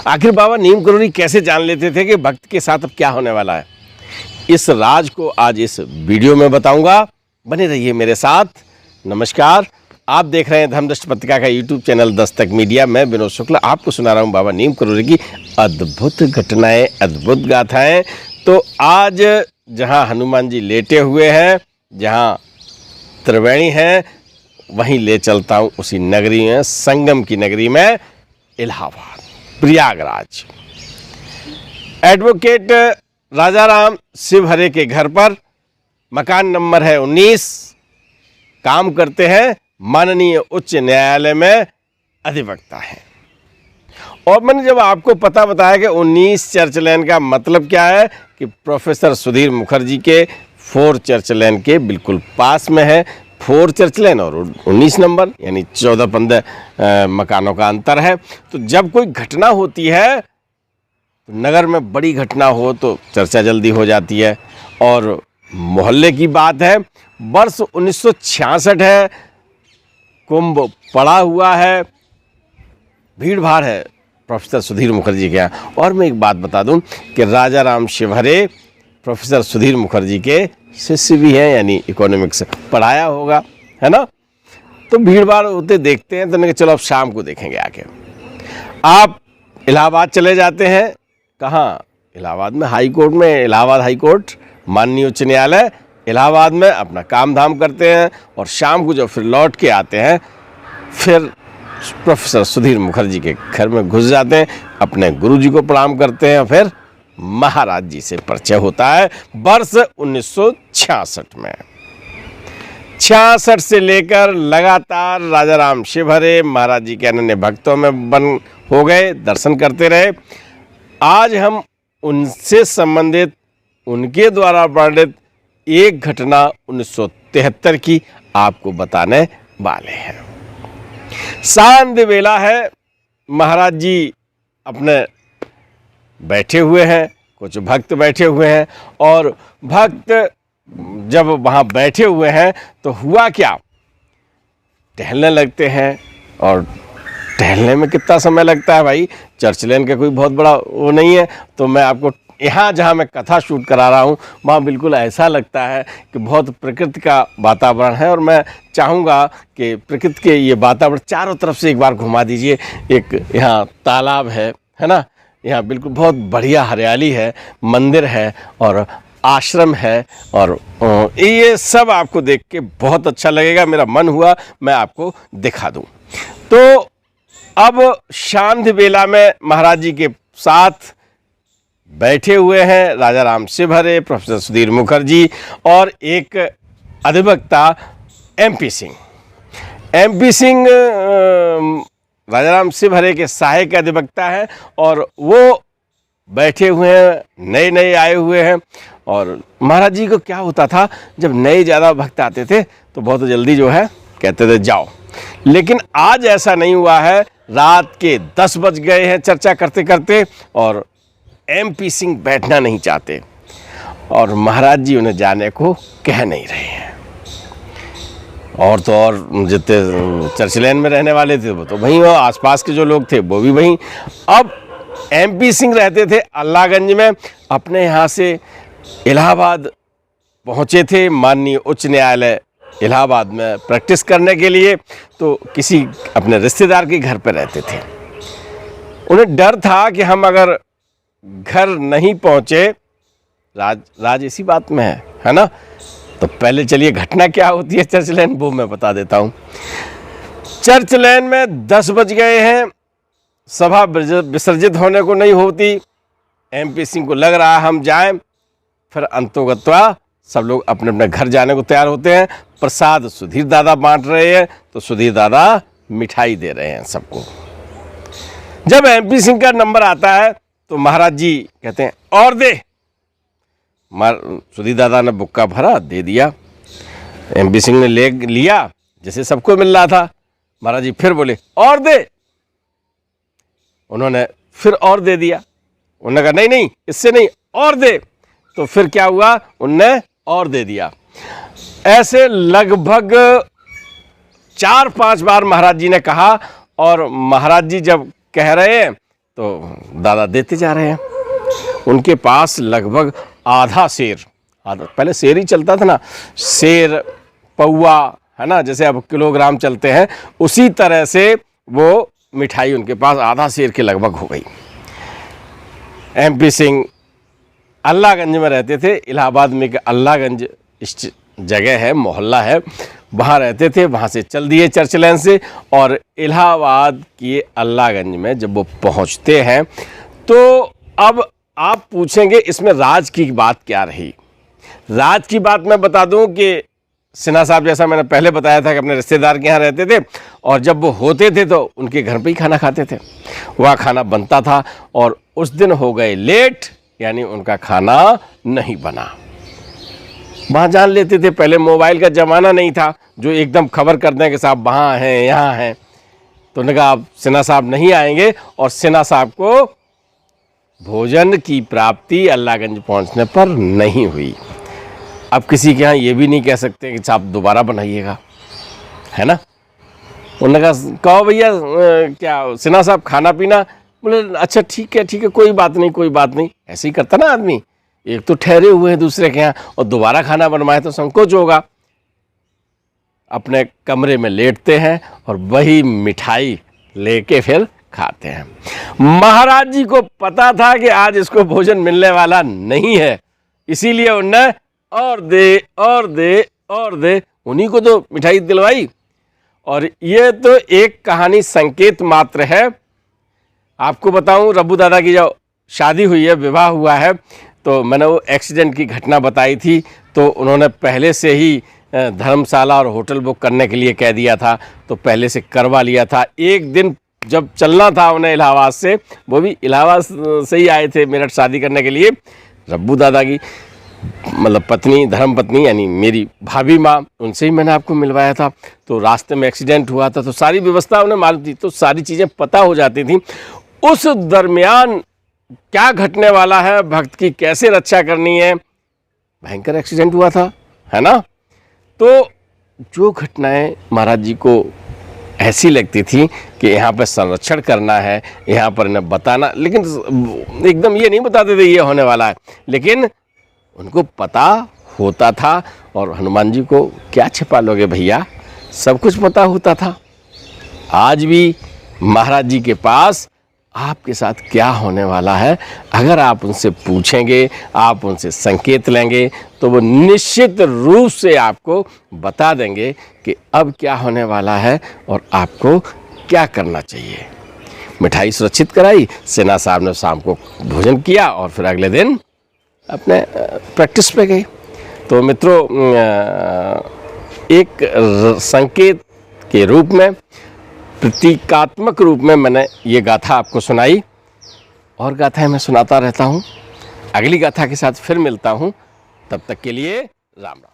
आखिर बाबा नीम करोली कैसे जान लेते थे कि भक्त के साथ अब क्या होने वाला है? इस राज को आज इस वीडियो में बताऊंगा। बने रहिए मेरे साथ। नमस्कार, आप देख रहे हैं धर्मदृष्टि पत्रिका का यूट्यूब चैनल दस्तक मीडिया। मैं विनोद शुक्ला आपको सुना रहा हूं बाबा नीम करोली की अद्भुत घटनाएं, अद्भुत गाथाएं। तो आज जहां हनुमान जी लेटे हुए हैं, जहां त्रिवेणी है, वहीं ले चलता हूं उसी नगरी में, संगम की नगरी में, इलाहाबाद, प्रयागराज। एडवोकेट राजाराम शिवहरे के घर पर, मकान नंबर है 19, काम करते हैं माननीय उच्च न्यायालय में अधिवक्ता हैं। और मैंने जब आपको पता बताया कि 19 चर्च लेन का मतलब क्या है, कि प्रोफेसर सुधीर मुखर्जी के 4 चर्च लेन के बिल्कुल पास में है। 4 चर्च लेन और 19 नंबर, यानी 14-15 मकानों का अंतर है। तो जब कोई घटना होती है, तो नगर में बड़ी घटना हो तो चर्चा जल्दी हो जाती है। और मोहल्ले की बात है, वर्ष 1966 है, कुंभ पड़ा हुआ है, भीड़ भाड़ है प्रोफेसर सुधीर मुखर्जी के यहाँ। और मैं एक बात बता दूं कि राजाराम शिवहरे प्रोफेसर सुधीर मुखर्जी के शिष्य भी हैं, यानी इकोनॉमिक्स पढ़ाया होगा, है ना। तो भीड़ भाड़ होते देखते हैं, तो मैंने कहा चलो अब शाम को देखेंगे आके। आप इलाहाबाद चले जाते हैं। कहाँ? इलाहाबाद में, हाई कोर्ट में, इलाहाबाद हाई कोर्ट, माननीय उच्च न्यायालय इलाहाबाद में अपना काम धाम करते हैं। और शाम को जब फिर लौट के आते हैं, फिर प्रोफेसर सुधीर मुखर्जी के घर में घुस जाते हैं, अपने गुरुजी को प्रणाम करते हैं, फिर महाराज जी से परिचय होता है। वर्ष 1966 में, 66 से लेकर लगातार राजाराम शिवहरे महाराज जी के अनन्य भक्तों में बन हो गए, दर्शन करते रहे। आज हम उनसे संबंधित, उनके द्वारा वर्णित एक घटना 1973 की आपको बताने वाले हैं। सांध्य वेला है, महाराज जी अपने बैठे हुए हैं, कुछ भक्त बैठे हुए हैं। और भक्त जब वहाँ बैठे हुए हैं तो हुआ क्या, टहलने लगते हैं। और टहलने में कितना समय लगता है भाई, चर्च लेन का कोई बहुत बड़ा वो नहीं है। तो मैं आपको यहाँ जहाँ मैं कथा शूट करा रहा हूँ, वहाँ बिल्कुल ऐसा लगता है कि बहुत प्रकृति का वातावरण है। और मैं चाहूँगा कि प्रकृति के ये वातावरण चारों तरफ से एक बार घुमा दीजिए। एक यहाँ तालाब है ना, यहाँ बिल्कुल बहुत बढ़िया हरियाली है, मंदिर है और आश्रम है। और ये सब आपको देख के बहुत अच्छा लगेगा। मेरा मन हुआ मैं आपको दिखा दूँ। तो अब सांध्य बेला में महाराज जी के साथ बैठे हुए हैं राजाराम शिवहरे, प्रोफेसर सुधीर मुखर्जी और एक अधिवक्ता MP सिंह। MP सिंह राजाराम शिवहरे के सहायक अधिवक्ता हैं और वो बैठे हुए हैं, नए नए आए हुए हैं। और महाराज जी को क्या होता था, जब नए ज़्यादा भक्त आते थे तो बहुत जल्दी जो है कहते थे जाओ। लेकिन आज ऐसा नहीं हुआ है। रात के 10 बज गए हैं चर्चा करते करते, और MP सिंह बैठना नहीं चाहते और महाराज जी उन्हें जाने को कह नहीं रहे हैं। और तो और जितने चर्च लेन में रहने वाले थे वो तो वहीं, और आसपास के जो लोग थे वो भी वहीं। अब MP सिंह रहते थे अल्लाहगंज में, अपने यहाँ से इलाहाबाद पहुँचे थे माननीय उच्च न्यायालय इलाहाबाद में प्रैक्टिस करने के लिए। तो किसी अपने रिश्तेदार के घर पर रहते थे। उन्हें डर था कि हम अगर घर नहीं पहुँचे, राज इसी बात में है ना। तो पहले चलिए घटना क्या होती है चर्च लेन वो मैं बता देता हूँ। चर्च लेन में 10 बज गए हैं, सभा विसर्जित होने को नहीं होती। MP सिंह को लग रहा है हम जाएं। फिर अंतोगत्वा सब लोग अपने अपने घर जाने को तैयार होते हैं। प्रसाद सुधीर दादा बांट रहे हैं, तो सुधीर दादा मिठाई दे रहे हैं सबको। जब MP सिंह का नंबर आता है तो महाराज जी कहते हैं और दे। सुधीर दादा ने बुक्का भरा, दे दिया। MP सिंह ने ले लिया, जैसे सबको मिल रहा था। महाराज जी फिर बोले और दे। उन्होंने फिर और दे दिया। उन्होंने कहा नहीं नहीं इससे नहीं, और दे। तो फिर क्या हुआ, उनने और दे दिया। ऐसे लगभग 4-5 बार महाराज जी ने कहा। और महाराज जी जब कह रहे हैं तो दादा देते जा रहे हैं। उनके पास लगभग आधा सेर, आधा, पहले सेर ही चलता था ना, सेर पौवा है ना, जैसे अब किलोग्राम चलते हैं, उसी तरह से वो मिठाई उनके पास आधा सेर के लगभग हो गई। MP सिंह अल्लाहगंज में रहते थे। इलाहाबाद में एक अल्लाहगंज जगह है, मोहल्ला है, वहाँ रहते थे। वहाँ से चल दिए चर्च लैन से, और इलाहाबाद के अल्लाहगंज में जब वो पहुँचते हैं तो अब आप पूछेंगे इसमें राज की बात क्या रही। राज की बात मैं बता दूं कि सिन्हा साहब, जैसा मैंने पहले बताया था कि अपने रिश्तेदार के यहाँ रहते थे, और जब वो होते थे तो उनके घर पे ही खाना खाते थे, वहाँ खाना बनता था। और उस दिन हो गए लेट, यानी उनका खाना नहीं बना। वहाँ जान लेते थे, पहले मोबाइल का ज़माना नहीं था जो एकदम खबर कर दें कि साहब वहाँ हैं, यहाँ हैं। तो उन्होंने कहा आप सिन्हा साहब नहीं आएंगे, और सिन्हा साहब को भोजन की प्राप्ति अल्लाहगंज पहुँचने पर नहीं हुई। अब किसी के यहाँ ये भी नहीं कह सकते कि साहब दोबारा बनाइएगा, है ना। उन्होंने कहा भैया क्या सिन्हा साहब खाना पीना, बोले अच्छा ठीक है कोई बात नहीं, कोई बात नहीं। ऐसे ही करता ना आदमी, एक तो ठहरे हुए हैं दूसरे के यहाँ, और दोबारा खाना बनवाए तो संकोच होगा। अपने कमरे में लेटते हैं और वही मिठाई लेके फिर खाते हैं। महाराज जी को पता था कि आज इसको भोजन मिलने वाला नहीं है, इसीलिए उन्होंने और दे और दे और दे, उन्हीं को तो मिठाई दिलवाई। और ये तो एक कहानी संकेत मात्र है। आपको बताऊं, रब्बू दादा की जो शादी हुई है, विवाह हुआ है, तो मैंने वो एक्सीडेंट की घटना बताई थी। तो उन्होंने पहले से ही धर्मशाला और होटल बुक करने के लिए कह दिया था, तो पहले से करवा लिया था। एक दिन जब चलना था उन्हें इलाहाबाद से, वो भी इलाहाबाद से ही आए थे मेरठ शादी करने के लिए। रब्बू दादा की मतलब पत्नी, धर्म पत्नी यानी मेरी भाभी माँ, उनसे ही मैंने आपको मिलवाया था। तो रास्ते में एक्सीडेंट हुआ था, तो सारी व्यवस्था उन्हें मालूम थी, तो सारी चीज़ें पता हो जाती थी। उस दरमियान क्या घटने वाला है, भक्त की कैसे रक्षा करनी है, भयंकर एक्सीडेंट हुआ था, है ना। तो जो घटनाएं महाराज जी को ऐसी लगती थी कि यहाँ पर संरक्षण करना है, यहाँ पर इन्हें बताना, लेकिन एकदम ये नहीं बताते थे ये होने वाला है, लेकिन उनको पता होता था। और हनुमान जी को क्या छिपा लोगे भैया, सब कुछ पता होता था। आज भी महाराज जी के पास आपके साथ क्या होने वाला है, अगर आप उनसे पूछेंगे, आप उनसे संकेत लेंगे, तो वो निश्चित रूप से आपको बता देंगे कि अब क्या होने वाला है और आपको क्या करना चाहिए। मिठाई सुरक्षित कराई, सिन्हा साहब ने शाम को भोजन किया और फिर अगले दिन अपने प्रैक्टिस पे गए। तो मित्रों, एक संकेत के रूप में, प्रतीकात्मक रूप में मैंने ये गाथा आपको सुनाई, और गाथाएं मैं सुनाता रहता हूँ। अगली गाथा के साथ फिर मिलता हूँ, तब तक के लिए राम राम।